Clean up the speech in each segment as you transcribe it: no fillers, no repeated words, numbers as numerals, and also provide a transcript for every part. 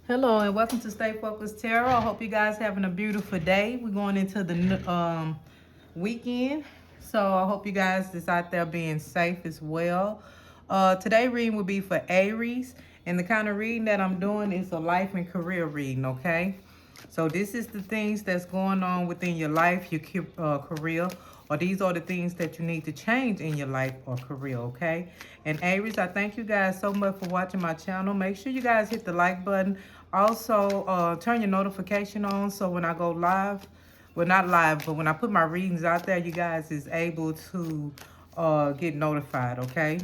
Hello and welcome to Stay Focused Tarot. I hope you guys having a beautiful day. We're going into the weekend, so I hope you guys is out there being safe as well. Today reading will be for Aries, and the kind of reading that I'm doing is a life and career reading. Okay, so this is the things that's going on within your life, your career, or these are the things that you need to change in your life or career, okay? And Aries, I thank you guys so much for watching my channel. Make sure you guys hit the like button. Also, turn your notification on so when I go live, well, not live, but when I put my readings out there, you guys is able to get notified, okay?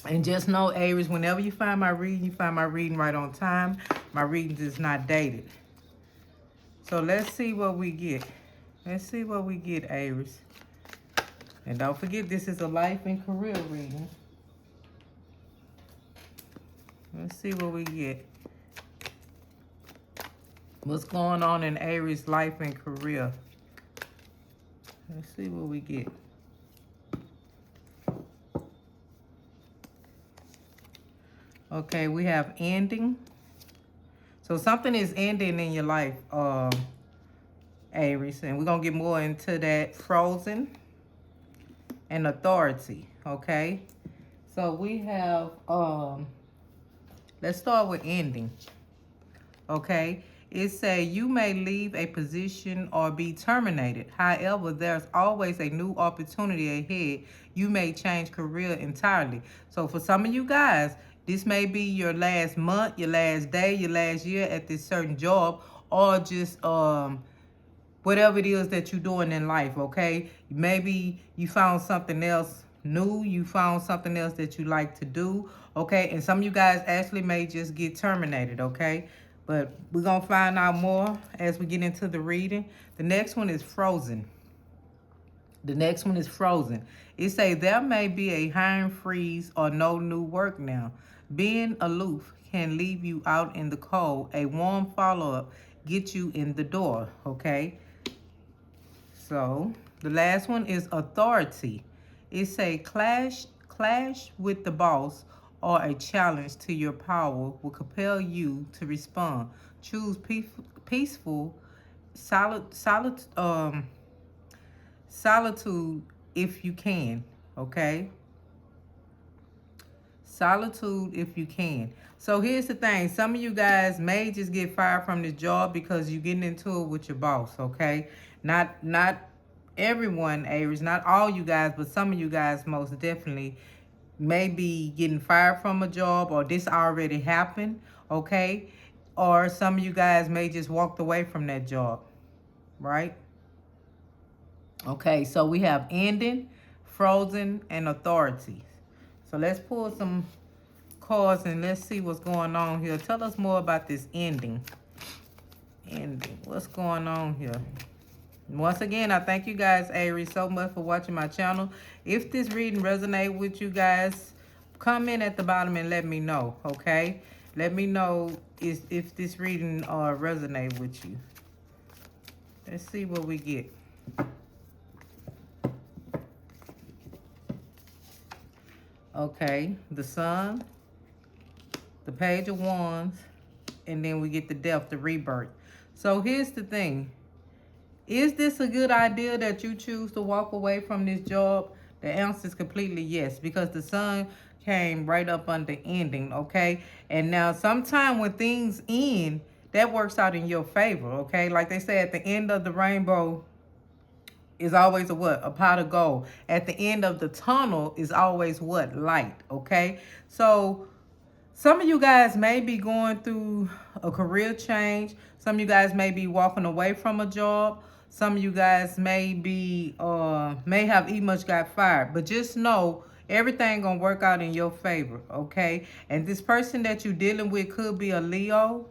And just know, Aries, whenever you find my reading, you find my reading right on time. My readings is not dated. So let's see what we get. Let's see what we get, Aries. And don't forget, this is a life and career reading. Let's see what we get. What's going on in Aries' life and career? Let's see what we get. Okay, we have ending. So something is ending in your life, Aries. And we're going to get more into that. Frozen and authority, okay? So we have, let's start with ending, okay? It say you may leave a position or be terminated. However, there's always a new opportunity ahead. You may change career entirely. So for some of you guys, this may be your last month, your last day, your last year at this certain job, or just whatever it is that you're doing in life, okay? Maybe you found something else new, you found something else that you like to do, okay? And some of you guys actually may just get terminated, okay? But we're going to find out more as we get into the reading. The next one is frozen. The next one is frozen. It say there may be a hiring freeze or no new work now. Being aloof can leave you out in the cold. A warm follow-up gets you in the door, okay? So the last one is authority. It say clash with the boss or a challenge to your power will compel you to respond. Choose peaceful solitude if you can, okay? Solitude if you can. So here's the thing. Some of you guys may just get fired from this job because you're getting into it with your boss, okay? Not everyone, Aries, not all you guys, but some of you guys most definitely may be getting fired from a job, or this already happened, okay? Or some of you guys may just walked away from that job, right? Okay, so we have ending, frozen, and authority. So let's pull some cards and let's see what's going on here. Tell us more about this ending. Ending. What's going on here? Once again, I thank you guys, Aries, so much for watching my channel. If this reading resonates with you guys, comment at the bottom and let me know, okay? Let me know if this reading resonates with you. Let's see what we get. Okay, the Sun, the Page of Wands, and then we get the Death, the rebirth. So here's the thing. Is this a good idea that you choose to walk away from this job? The answer is completely yes, because the Sun came right up under ending, okay? And now sometime when things end, that works out in your favor, okay? Like they say, at the end of the rainbow is always a what? A pot of gold. At the end of the tunnel is always what? Light, okay? So some of you guys may be going through a career change. Some of you guys may be walking away from a job. Some of you guys may be, may have even much got fired. But just know everything gonna work out in your favor, okay? And this person that you're dealing with could be a Leo.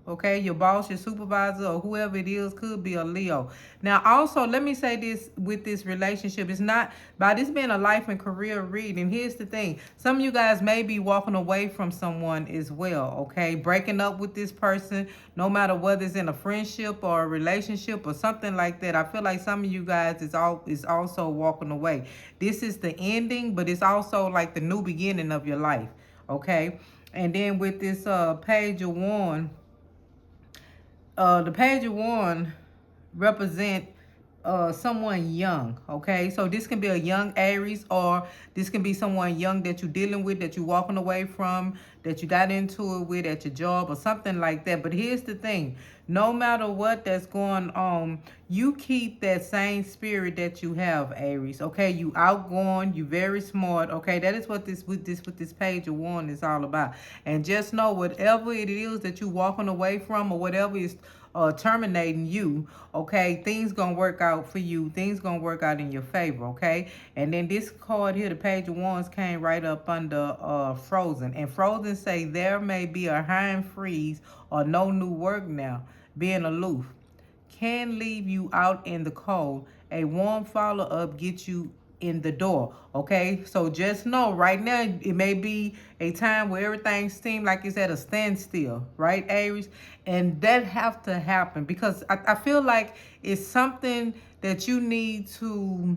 Okay, your boss, your supervisor, or whoever it is could be a Leo. Now, also, let me say this with this relationship. It's not, by this being a life and career reading, here's the thing. Some of you guys may be walking away from someone as well, okay? Breaking up with this person, no matter whether it's in a friendship or a relationship or something like that. I feel like some of you guys is also walking away. This is the ending, but it's also like the new beginning of your life, okay? And then with this Page of Wands, The page of one represent someone young. Okay, so this can be a young Aries, or this can be someone young that you're dealing with, that you're walking away from, that you got into it with at your job or something like that. But here's the thing: no matter what that's going on, you keep that same spirit that you have, Aries. Okay, you outgoing, you very smart. Okay, that is what this page of one is all about. And just know, whatever it is that you walking away from, or whatever is terminating you, okay, things gonna work out for you. Things gonna work out in your favor, okay? And then this card here, the page of wands, came right up under frozen. And frozen say there may be a hiring freeze or no new work now. Being aloof can leave you out in the cold. A warm follow-up gets you in the door. Okay, so just know right now it may be a time where everything seems like it's at a standstill, right, Aries? And that have to happen, because I feel like it's something that you need to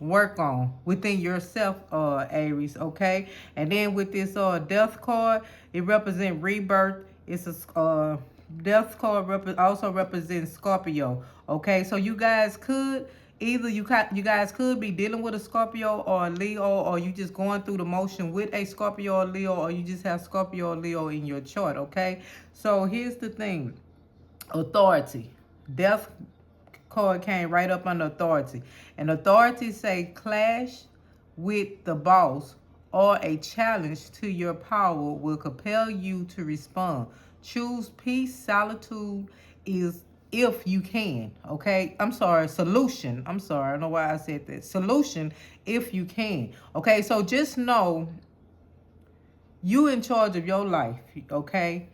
work on within yourself, Aries. Okay, and then with this death card, it represents rebirth. It's a death card also represents Scorpio. Okay, so you guys could either you guys could be dealing with a Scorpio or a Leo, or you just going through the motion with a Scorpio or Leo, or you just have Scorpio or Leo in your chart. Okay, so here's the thing: authority. Death card came right up under authority. And authority say clash with the boss or a challenge to your power will compel you to respond. Choose peace. Solitude is if you can. Okay, I'm sorry, solution. I'm sorry, I don't know why I said that. Solution if you can. Okay, so just know you in charge of your life. Okay,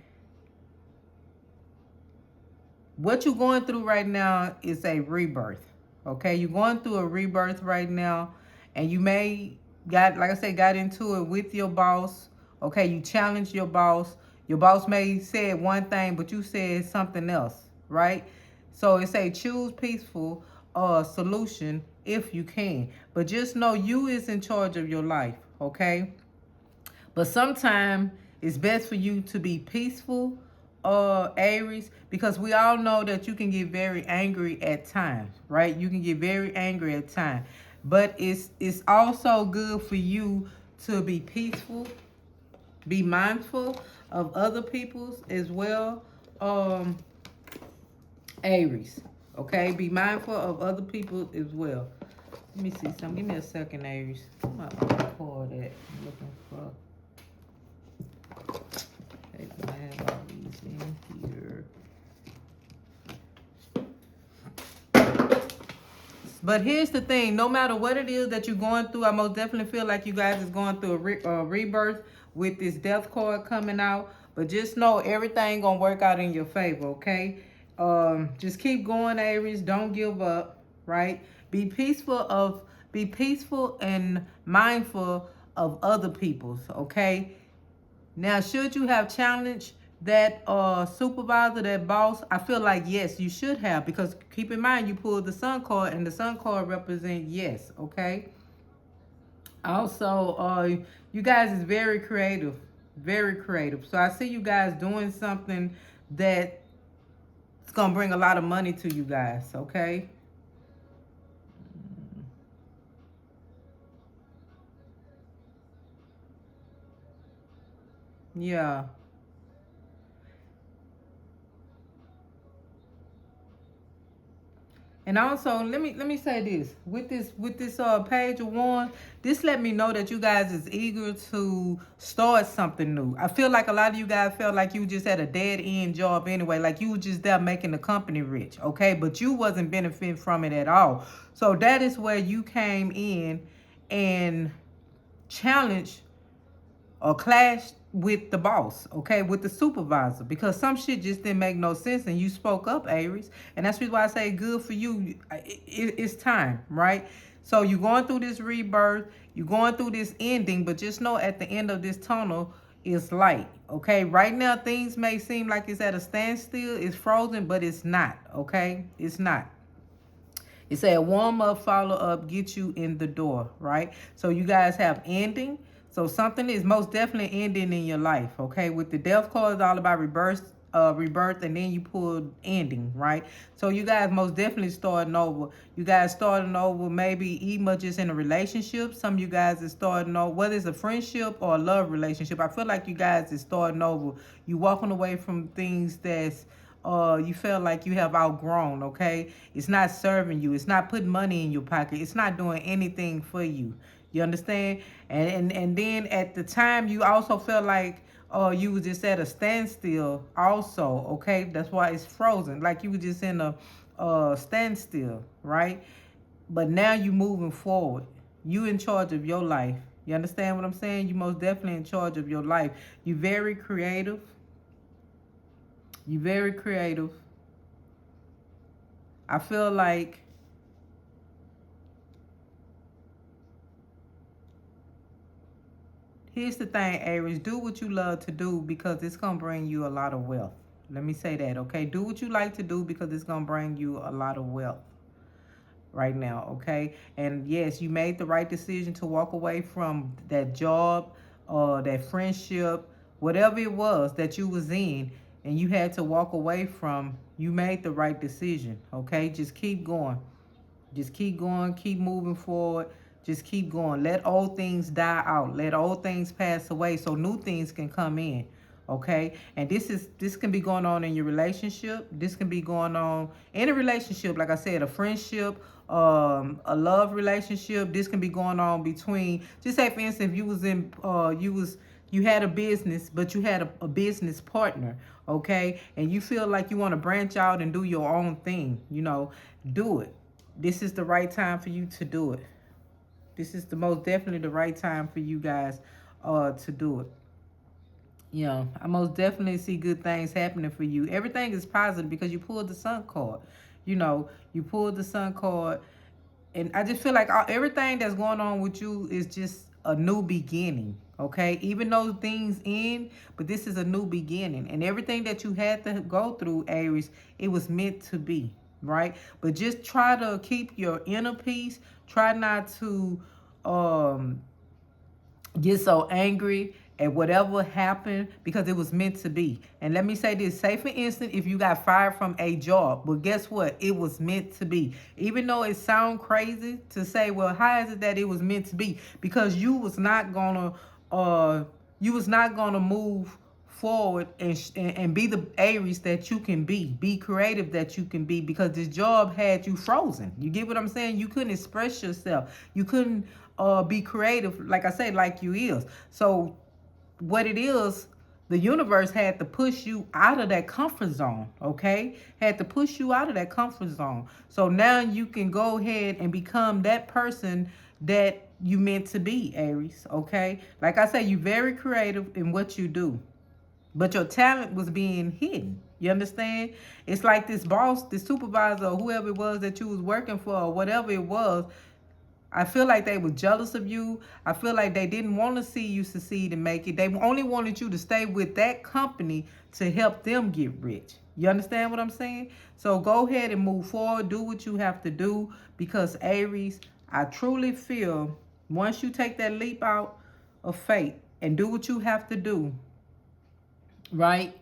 what you're going through right now is a rebirth. Okay, you're going through a rebirth right now, and you may like I said, got into it with your boss. Okay, you challenged your boss. Your boss may say one thing, but you said something else, right? So it say choose peaceful solution if you can. But just know you is in charge of your life. Okay, but sometimes it's best for you to be peaceful, Aries, because we all know that you can get very angry at times, right? You can get very angry at times. But it's also good for you to be peaceful, be mindful of other people's as well, Aries. Okay, be mindful of other people as well. Let me see something. Give me a second, Aries. Where my card at? I'm looking for. I have all these in here. But here's the thing: no matter what it is that you're going through, I most definitely feel like you guys is going through a rebirth with this death card coming out. But just know everything gonna work out in your favor. Okay, just keep going, Aries. Don't give up. Right? Be peaceful and mindful of other people's. Okay. Now, should you have challenged that supervisor, that boss? I feel like yes, you should have, because keep in mind you pulled the sun card, and the sun card represents yes. Okay. Also, you guys is very creative, very creative. So I see you guys doing something that it's gonna bring a lot of money to you guys. Okay. Yeah. And also, let me say this: with this page of one, this let me know that you guys is eager to start something new. I feel like a lot of you guys felt like you just had a dead end job anyway, like you were just there making the company rich, okay? But you wasn't benefiting from it at all. So that is where you came in and challenged or clashed with the boss, okay, with the supervisor, because some shit just didn't make no sense, and you spoke up, Aries. And that's why I say good for you. It's time, right? So you're going through this rebirth, you're going through this ending, but just know at the end of this tunnel is light, okay? Right now things may seem like it's at a standstill, it's frozen, but it's not, okay? It's not. It said warm up, follow up, get you in the door, right? So you guys have ending. So something is most definitely ending in your life, okay? With the death card, it's all about rebirth, rebirth, and then you pulled ending, right? So you guys most definitely starting over. You guys starting over, maybe even just in a relationship. Some of you guys is starting over, whether it's a friendship or a love relationship. I feel like you guys is starting over. You walking away from things that's you feel like you have outgrown. Okay, it's not serving you. It's not putting money in your pocket. It's not doing anything for you. You understand? And then at the time, you also felt like you was just at a standstill also. Okay, that's why it's frozen, like you were just in a standstill, right? But now you moving forward. You in charge of your life. You understand what I'm saying? You most definitely in charge of your life. You very creative. You very creative. I feel like here's the thing, Aries. Do what you love to do because it's going to bring you a lot of wealth. Let me say that, okay? Do what you like to do because it's going to bring you a lot of wealth right now, okay? And yes, you made the right decision to walk away from that job or that friendship, whatever it was that you was in, and you had to walk away from. You made the right decision, okay? Just keep going. Just keep going, keep moving forward. Just keep going. Let old things die out. Let old things pass away so new things can come in. Okay? And this can be going on in your relationship. This can be going on in a relationship, like I said, a friendship, a love relationship. This can be going on between, just say for instance, if you was in you had a business, but you had a business partner, okay? And you feel like you want to branch out and do your own thing, do it. This is the right time for you to do it. This is the most definitely the right time for you guys to do it. I most definitely see good things happening for you. Everything is positive because you pulled the sun card. You pulled the sun card, and I just feel like everything that's going on with you is just a new beginning. Okay, even though things end, but this is a new beginning, and everything that you had to go through, Aries, it was meant to be, right? But just try to keep your inner peace. Try not to um get so angry at whatever happened because it was meant to be. And let me say this, say for instance, if you got fired from a job, well, guess what? It was meant to be. Even though it sounds crazy to say, well, how is it that it was meant to be? Because you was not gonna move forward and be the Aries that you can be creative that you can be, because this job had you frozen. You get what I'm saying? You couldn't express yourself. You couldn't be creative, like I say, like you is. So what it is, the universe had to push you out of that comfort zone, okay? Had to push you out of that comfort zone. So now you can go ahead and become that person that you meant to be, Aries, okay? Like I say, you're very creative in what you do, but your talent was being hidden. You understand? It's like this boss, this supervisor, or whoever it was that you was working for, or whatever it was, I feel like they were jealous of you. I feel like they didn't want to see you succeed and make it. They only wanted you to stay with that company to help them get rich. You understand what I'm saying? So go ahead and move forward. Do what you have to do, because Aries, I truly feel once you take that leap out of faith and do what you have to do, right?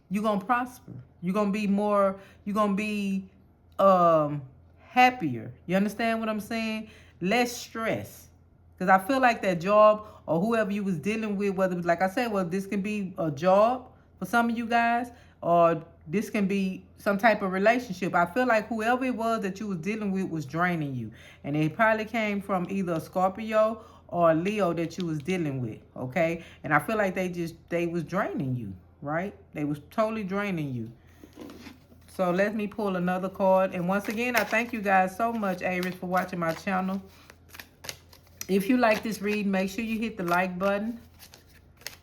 You're gonna prosper. You're gonna be happier. You understand what I'm saying? Less stress. Because I feel like that job or whoever you was dealing with, whether it was, like I said, well, this can be a job for some of you guys, or this can be some type of relationship. I feel like whoever it was that you was dealing with was draining you. And it probably came from either a Scorpio or a Leo that you was dealing with, okay? And I feel like they was draining you, right? They was totally draining you. So let me pull another card. And once again, I thank you guys so much, Aries, for watching my channel. If you like this reading, make sure you hit the like button.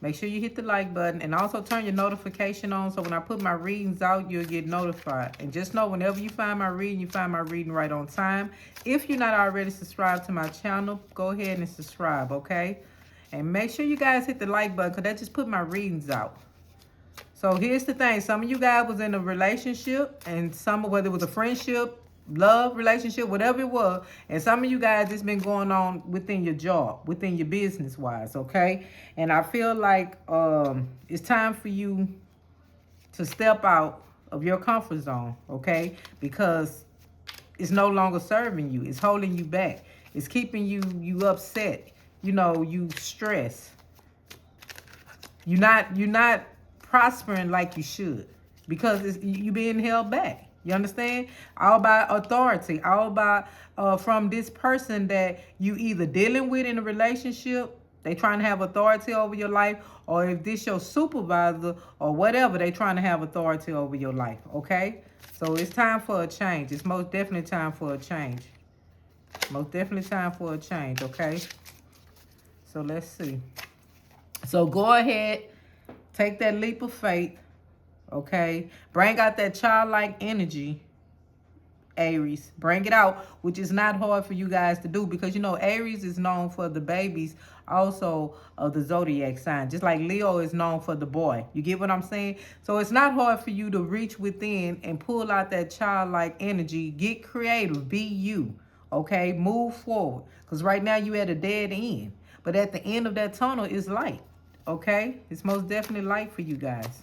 Make sure you hit the like button. And also turn your notification on so when I put my readings out, you'll get notified. And just know whenever you find my reading, you find my reading right on time. If you're not already subscribed to my channel, go ahead and subscribe, okay? And make sure you guys hit the like button, because that just put my readings out. So here's the thing. Some of you guys was in a relationship, and whether it was a friendship, love relationship, whatever it was, and some of you guys, it's been going on within your job, within your business wise, okay? And I feel like it's time for you to step out of your comfort zone, okay? Because it's no longer serving you. It's holding you back. It's keeping you upset. You know, you stress. You're not prospering like you should because you being held back. You understand? All by authority, all by from this person that you either dealing with in a relationship. They trying to have authority over your life, or if this your supervisor or whatever, they trying to have authority over your life. Okay, so it's time for a change. It's most definitely time for a change. Most definitely time for a change. Okay, so let's see. So go ahead, take that leap of faith, okay? Bring out that childlike energy, Aries. Bring it out, which is not hard for you guys to do because, you know, Aries is known for the babies also of the zodiac sign, just like Leo is known for the boy. You get what I'm saying? So it's not hard for you to reach within and pull out that childlike energy. Get creative. Be you, okay? Move forward because right now you at a dead end. But at the end of that tunnel is light. Okay, it's most definitely light for you guys.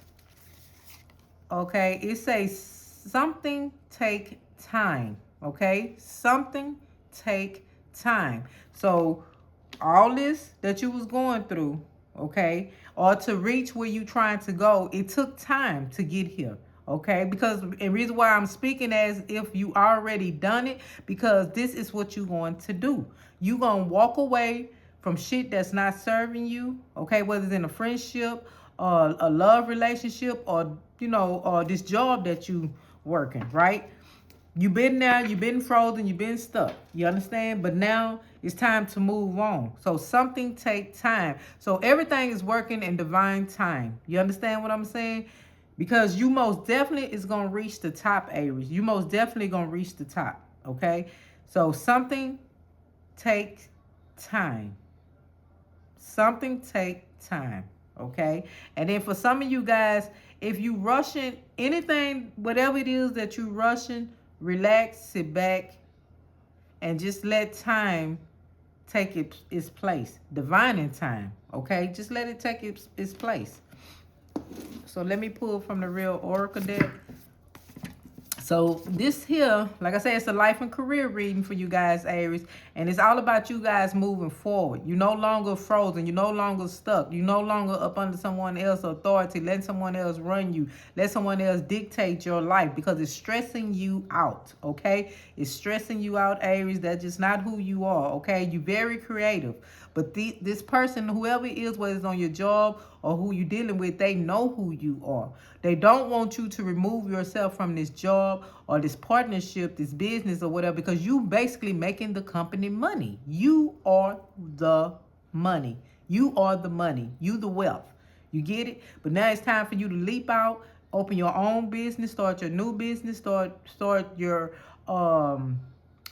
Okay, it says something take time. Okay, something take time. So all this that you was going through, okay, or to reach where you trying to go, it took time to get here. Okay, because the reason why I'm speaking as if you already done it, because this is what you're going to do. You gonna walk away from shit that's not serving you, okay, whether it's in a friendship or a love relationship or, you know, or this job that you working, right? You've been there, you've been frozen, you've been stuck. You understand? But now it's time to move on. So something take time. So everything is working in divine time. You understand what I'm saying? Because you most definitely is going to reach the top, Aries. You most definitely going to reach the top, okay? So something take time. Something take time, okay? And then for some of you guys, if you rushing anything, whatever it is that you rushing, relax, sit back, and just let time take its place. Divine in time, okay? Just let it take its place. So let me pull from the real Oracle deck. So this here, like I said, it's a life and career reading for you guys, Aries. And it's all about you guys moving forward. You're no longer frozen. You're no longer stuck. You're no longer up under someone else's authority. Letting someone else run you. Let someone else dictate your life because it's stressing you out, okay? It's stressing you out, Aries. That's just not who you are, okay? You're very creative. But this person, whoever it is, whether it's on your job or who you're dealing with, they know who you are. They don't want you to remove yourself from this job or this partnership, this business or whatever, because you basically making the company money. You are the money. You are the money. You the wealth. You get it? But now it's time for you to leap out, open your own business, start your new business, start your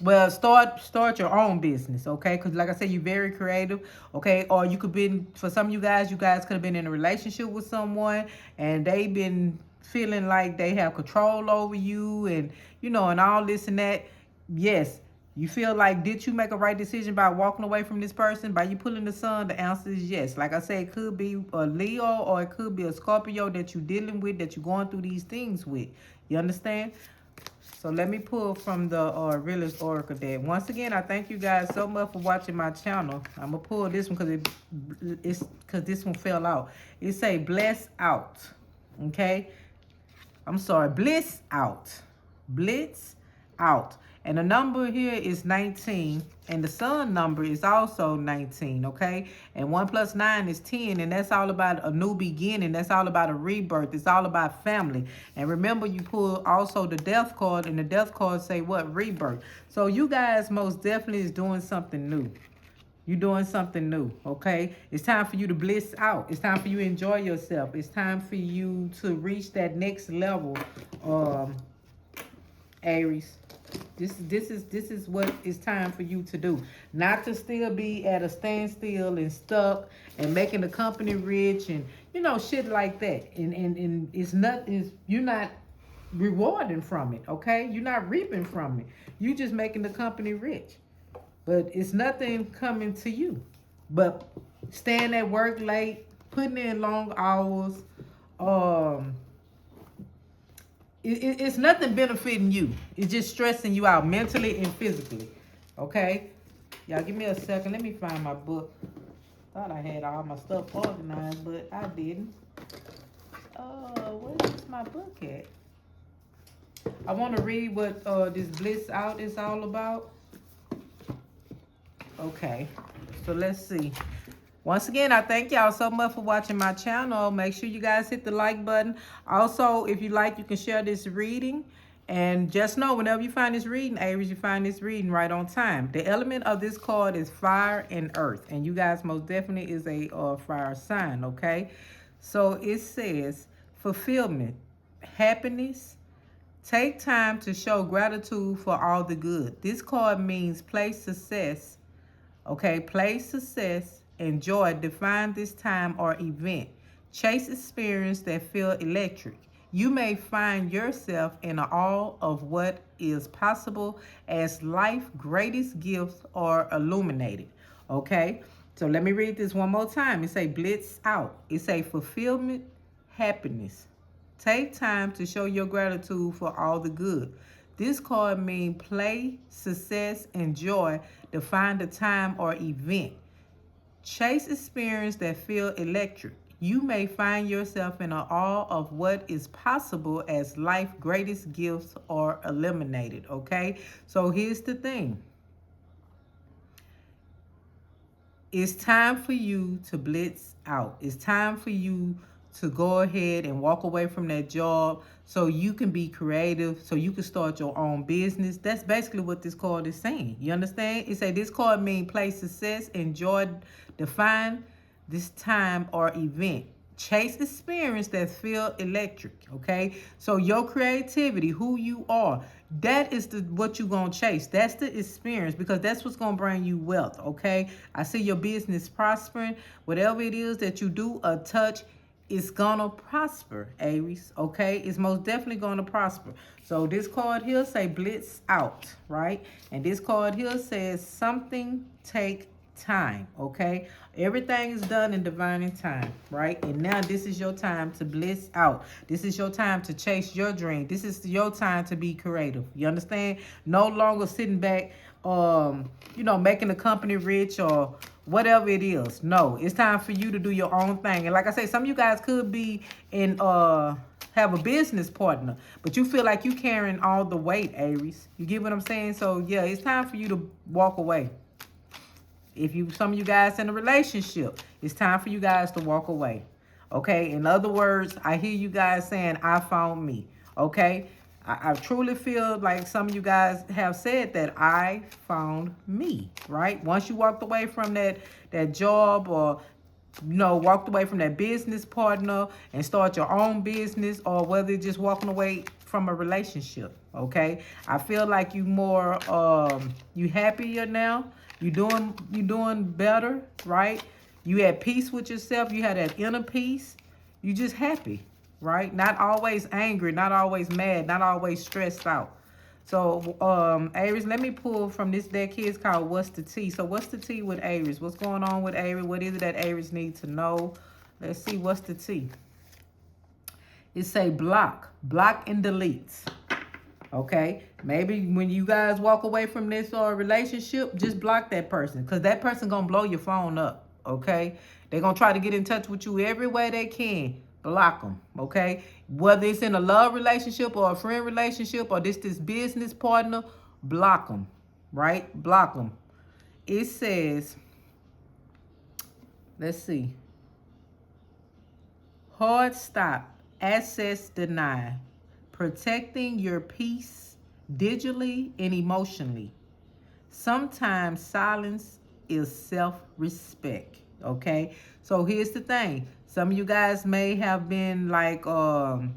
well, start your own business, okay? Because like I said, you're very creative, okay? Or you could be, for some of you guys could have been in a relationship with someone and they've been feeling like they have control over you and, you know, and all this and that. Yes, you feel like, did you make a right decision by walking away from this person? By you pulling the sun, the answer is yes. Like I said, it could be a Leo or it could be a Scorpio that you're dealing with, that you're going through these things with. You understand? So let me pull from the Realist Oracle deck. Once again, I thank you guys so much for watching my channel. I'm going to pull this one because this one fell out. It say bless out. Okay? I'm sorry. Bliss out. Blitz out. And the number here is 19. And the sun number is also 19, okay? And 1 plus 9 is 10. And that's all about a new beginning. That's all about a rebirth. It's all about family. And remember, you pull also the death card. And the death card say what? Rebirth. So you guys most definitely is doing something new. You're doing something new, okay? It's time for you to bliss out. It's time for you to enjoy yourself. It's time for you to reach that next level, Aries. This is what it's time for you to do. Not to still be at a standstill and stuck and making the company rich and, you know, shit like that. And it's not, you're not rewarding from it, okay? You're not reaping from it. You just making the company rich. But it's nothing coming to you. But staying at work late, putting in long hours, it's nothing benefiting you. It's just stressing you out mentally and physically. Okay? Y'all give me a second. Let me find my book. Thought I had all my stuff organized, but I didn't. Where is my book at? I want to read what this Bliss Out is all about. Okay, so let's see. Once again, I thank y'all so much for watching my channel. Make sure you guys hit the like button. Also, if you like, you can share this reading. And just know, whenever you find this reading, Aries, you find this reading right on time. The element of this card is fire and earth. And you guys most definitely is a fire sign, okay? So it says, fulfillment, happiness. Take time to show gratitude for all the good. This card means place success. Okay, place success and joy define this time or event. Chase experience that feel electric. You may find yourself in awe of what is possible as life's greatest gifts are illuminated. Okay, so let me read this one more time. It say blitz out. It say fulfillment, happiness. Take time to show your gratitude for all the good. This card means play, success, and joy define the time or event. Chase experience that feel electric. You may find yourself in awe of what is possible as life's greatest gifts are eliminated, okay? So here's the thing. It's time for you to blitz out. It's time for you to go ahead and walk away from that job so you can be creative, so you can start your own business. That's basically what this card is saying. You understand? It say this card means play success, enjoy, define this time or event. Chase experience that feel electric, okay? So your creativity, who you are, that is what you're going to chase. That's the experience, because that's what's going to bring you wealth, okay? I see your business prospering. Whatever it is that you do or touch, it's gonna prosper, Aries, okay? It's most definitely gonna prosper. So this card here say blitz out, right? And this card here says something take time, okay? Everything is done in divine time, right? And now this is your time to blitz out. This is your time to chase your dream. This is your time to be creative. You understand? No longer sitting back, making the company rich or whatever it is. No, it's time for you to do your own thing. And like I say, some of you guys could be in have a business partner, but you feel like you carrying all the weight, Aries. You get what I'm saying? So yeah, it's time for you to walk away. If some of you guys in a relationship, it's time for you guys to walk away. Okay? In other words, I hear you guys saying, I found me. Okay? I truly feel like some of you guys have said that I found me, right? Once you walked away from that job, or walked away from that business partner and start your own business, or whether it's just walking away from a relationship, okay? I feel like you more you happier now. You doing better, right? You at peace with yourself. You had that inner peace. You just happy, right? Not always angry, not always mad, not always stressed out. So, Aries, let me pull from this deck here. It's called What's the Tea? So, what's the tea with Aries? What's going on with Aries? What is it that Aries needs to know? Let's see. What's the tea? It say block and delete. Okay, maybe when you guys walk away from this relationship, just block that person, because that person gonna blow your phone up. Okay, they're gonna try to get in touch with you every way they can. Block them. Okay, whether it's in a love relationship or a friend relationship or this business partner, block them. Right, block them. It says, let's see, hard stop, access denied. Protecting your peace digitally and emotionally. Sometimes silence is self-respect, okay? So here's the thing. Some of you guys may have been like, the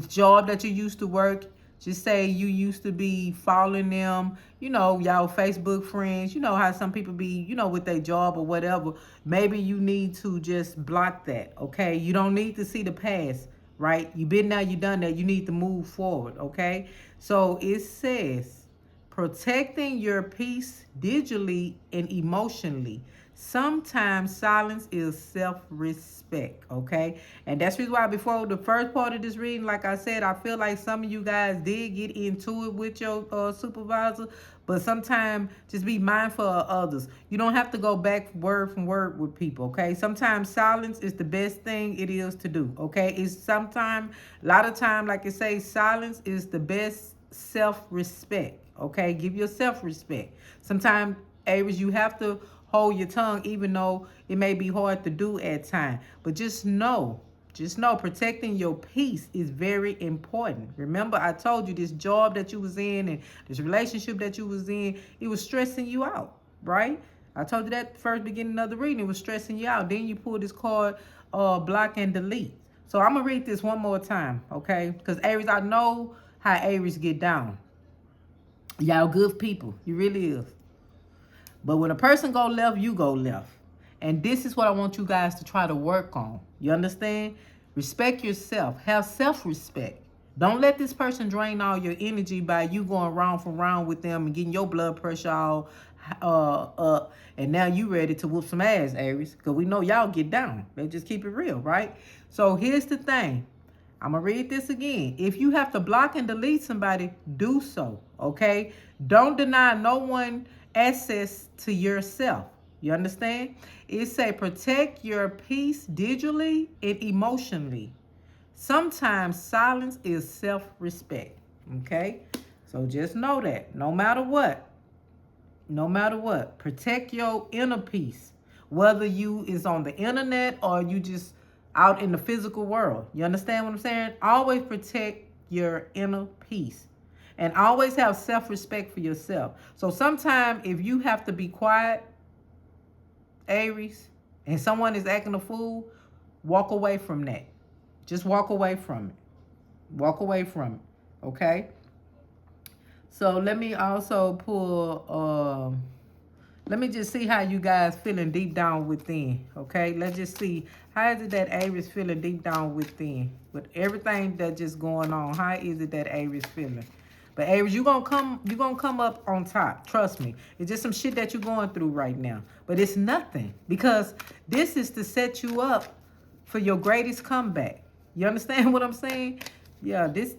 job that you used to work, just say you used to be following them, y'all Facebook friends, how some people be, with their job or whatever. Maybe you need to just block that, okay? You don't need to see the past. Right? You been there, you done that. You need to move forward, okay? So it says, protecting your peace digitally and emotionally. Sometimes silence is self-respect, okay? And that's the reason why before the first part of this reading, like I said, I feel like some of you guys did get into it with your supervisor, but sometimes just be mindful of others. You don't have to go back word from word with people, okay? Sometimes silence is the best thing it is to do, okay? It's sometimes, a lot of time, like I say, silence is the best self-respect, okay? Give yourself respect. Sometimes, Aries, you have to hold your tongue, even though it may be hard to do at times. But just know, protecting your peace is very important. Remember, I told you this job that you was in and this relationship that you was in, it was stressing you out, right? I told you that first beginning of the reading, it was stressing you out. Then you pull this card, block and delete. So I'm gonna read this one more time, okay? Because Aries, I know how Aries get down. Y'all good people, you really is. But when a person go left, you go left. And this is what I want you guys to try to work on. You understand? Respect yourself. Have self-respect. Don't let this person drain all your energy by you going round for round with them and getting your blood pressure all up. And now you ready to whoop some ass, Aries. Because we know y'all get down. Let's just keep it real, right? So here's the thing. I'm going to read this again. If you have to block and delete somebody, do so, okay? Don't deny no one access to yourself. You understand? It say protect your peace digitally and emotionally. Sometimes silence is self-respect, okay? So just know that no matter what, protect your inner peace. Whether you is on the internet or you just out in the physical world. You understand what I'm saying? Always protect your inner peace. And always have self-respect for yourself. So sometimes if you have to be quiet, Aries, and someone is acting a fool, walk away from that. Just walk away from it. Walk away from it. Okay? So let me also pull, let me just see how you guys feeling deep down within. Okay? Let's just see. How is it that Aries feeling deep down within? With everything that's just going on, how is it that Aries feeling? But Aries, you're gonna come up on top. Trust me. It's just some shit that you're going through right now. But it's nothing. Because this is to set you up for your greatest comeback. You understand what I'm saying? Yeah, this,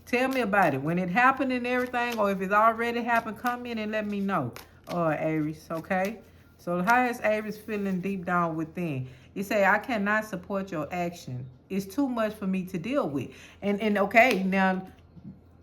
tell me about it. When it happened and everything, or if it's already happened, come in and let me know. Aries, okay? So how is Aries feeling deep down within? It say, I cannot support your action. It's too much for me to deal with. And okay, now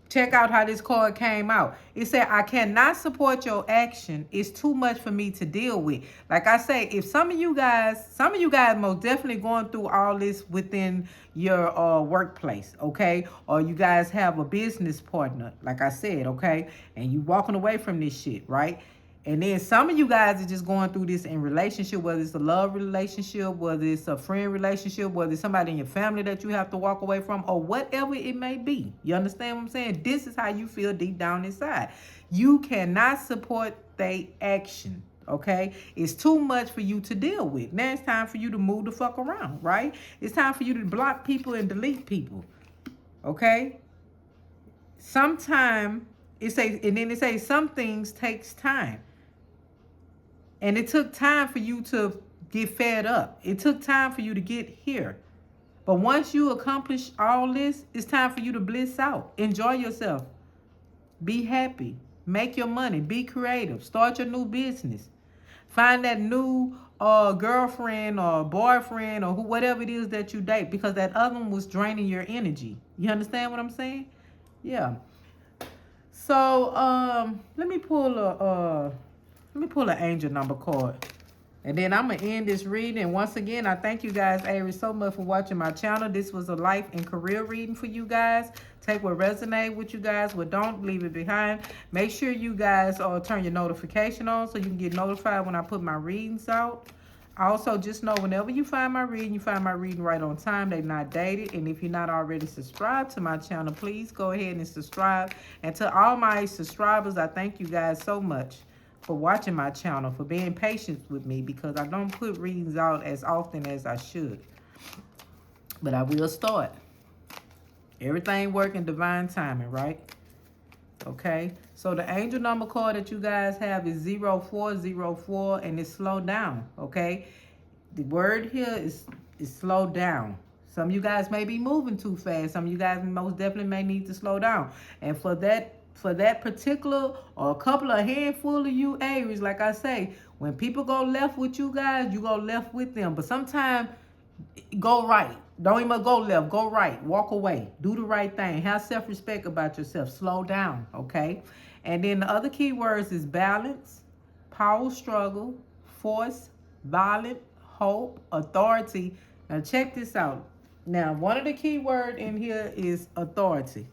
check out how this card came out. It said, I cannot support your action. It's too much for me to deal with. Like I say, if some of you guys most definitely going through all this within your workplace, okay? Or you guys have a business partner, like I said, okay? And you walking away from this shit, right? And then some of you guys are just going through this in relationship, whether it's a love relationship, whether it's a friend relationship, whether it's somebody in your family that you have to walk away from, or whatever it may be. You understand what I'm saying? This is how you feel deep down inside. You cannot support their action, okay? It's too much for you to deal with. Now it's time for you to move the fuck around, right? It's time for you to block people and delete people, okay? Sometime it says, and then it says some things takes time. And it took time for you to get fed up. It took time for you to get here. But once you accomplish all this, it's time for you to bliss out. Enjoy yourself. Be happy. Make your money. Be creative. Start your new business. Find that new girlfriend or boyfriend or whatever it is that you date, because that other one was draining your energy. You understand what I'm saying? Yeah. So let me pull an angel number card. And then I'm going to end this reading. And once again, I thank you guys, Aries, so much for watching my channel. This was a life and career reading for you guys. Take what resonates with you guys. What don't, leave it behind. Make sure you guys turn your notification on so you can get notified when I put my readings out. Also, just know whenever you find my reading, you find my reading right on time. They're not dated. And if you're not already subscribed to my channel, please go ahead and subscribe. And to all my subscribers, I thank you guys so much for watching my channel, for being patient with me, because I don't put readings out as often as I should. But I will start. Everything working divine timing, right? Okay, so the angel number card that you guys have is 0404, and it's slow down. Okay, the word here is slow down. Some of you guys may be moving too fast. Some of you guys most definitely may need to slow down. And for that particular or a couple of handful of you Aries, like I say, when people go left with you guys, you go left with them. But sometimes go right. Don't even go left. Go right. Walk away. Do the right thing. Have self-respect about yourself. Slow down. Okay. And then the other key words is balance, power struggle, force, violent, hope, authority. Now check this out. Now, one of the key words in here is authority.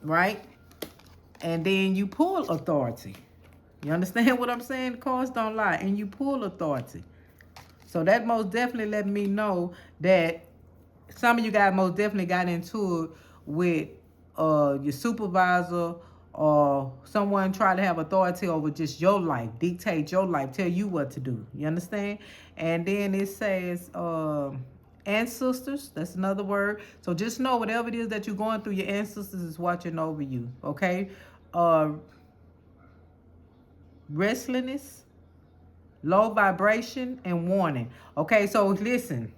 Right? And then you pull authority. You understand what I'm saying? The cards don't lie. And you pull authority. So that most definitely let me know that some of you guys most definitely got into it with your supervisor or someone trying to have authority over just your life, dictate your life, tell you what to do. You understand? And then it says ancestors. That's another word. So just know whatever it is that you're going through, your ancestors is watching over you. Okay? Restlessness, low vibration, and warning. Okay, so listen.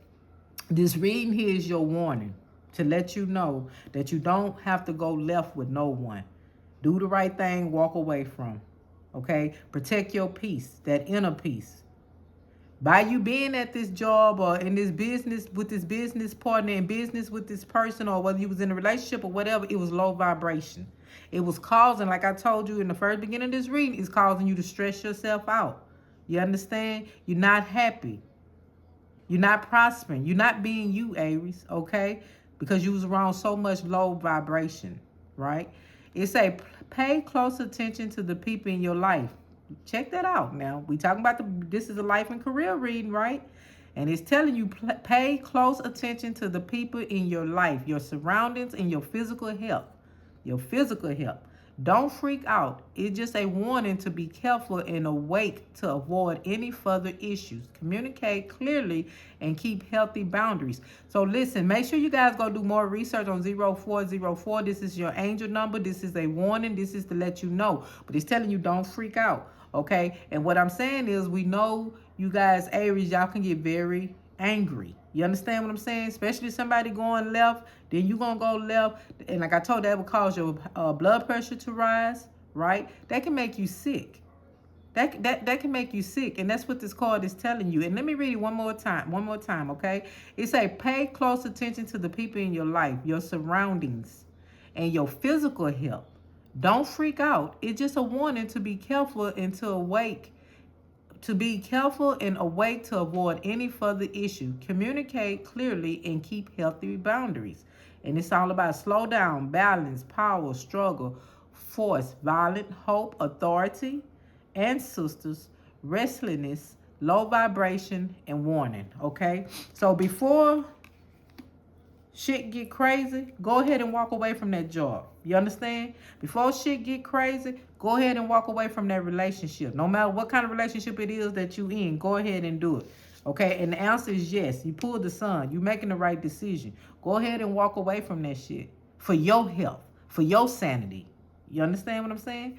This reading here is your warning to let you know that you don't have to go left with no one. Do the right thing, walk away from. Okay? Protect your peace, that inner peace. By you being at this job or in this business with this business partner, in business with this person, or whether you was in a relationship or whatever, it was low vibration. It was causing, like I told you in the first beginning of this reading, it's causing you to stress yourself out. You understand? You're not happy. You're not prospering. You're not being you, Aries, okay? Because you was around so much low vibration, right? It say pay close attention to the people in your life. Check that out now. We talking about this is a life and career reading, right? And it's telling you pay close attention to the people in your life, your surroundings, and your physical health. Your physical health. Don't freak out. It's just a warning to be careful and awake to avoid any further issues. Communicate clearly and keep healthy boundaries. So listen, make sure you guys go do more research on 0404. This is your angel number. This is a warning. This is to let you know. But it's telling you don't freak out. Okay? And what I'm saying is we know you guys, Aries, y'all can get very angry. You understand what I'm saying? Especially somebody going left, then you going to go left. And like I told, that will cause your blood pressure to rise, right? That can make you sick. That can make you sick. And that's what this card is telling you. And let me read it one more time, okay? It say pay close attention to the people in your life, your surroundings, and your physical health. Don't freak out. It's just a warning to be careful and to awake. To be careful and awake to avoid any further issue. Communicate clearly and keep healthy boundaries. And it's all about slow down, balance, power, struggle, force, violent, hope, authority, ancestors, restlessness, low vibration, and warning. Okay? So before shit get crazy, go ahead and walk away from that job. You understand? Before shit get crazy, go ahead and walk away from that relationship. No matter what kind of relationship it is that you in, go ahead and do it. Okay? And the answer is yes. You pulled the sun. You're making the right decision. Go ahead and walk away from that shit. For your health. For your sanity. You understand what I'm saying?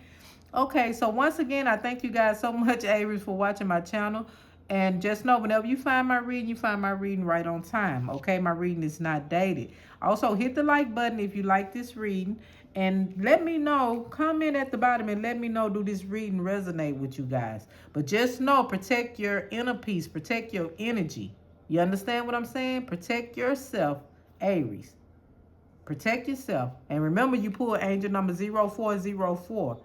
Okay, so once again, I thank you guys so much, Aries, for watching my channel. And just know, whenever you find my reading, you find my reading right on time. Okay, my reading is not dated. Also, hit the like button if you like this reading. And let me know, comment at the bottom and let me know, do this reading resonate with you guys. But just know, protect your inner peace. Protect your energy. You understand what I'm saying? Protect yourself, Aries. Protect yourself. And remember, you pull angel number 0404.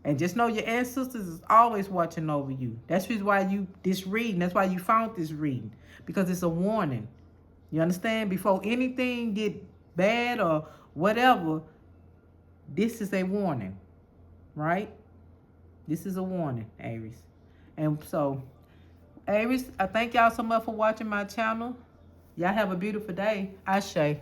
And just know your ancestors is always watching over you. That's why that's why you found this reading. Because it's a warning. You understand? Before anything get bad or whatever, this is a warning. Right? This is a warning, Aries. And so, Aries, I thank y'all so much for watching my channel. Y'all have a beautiful day. Ashe.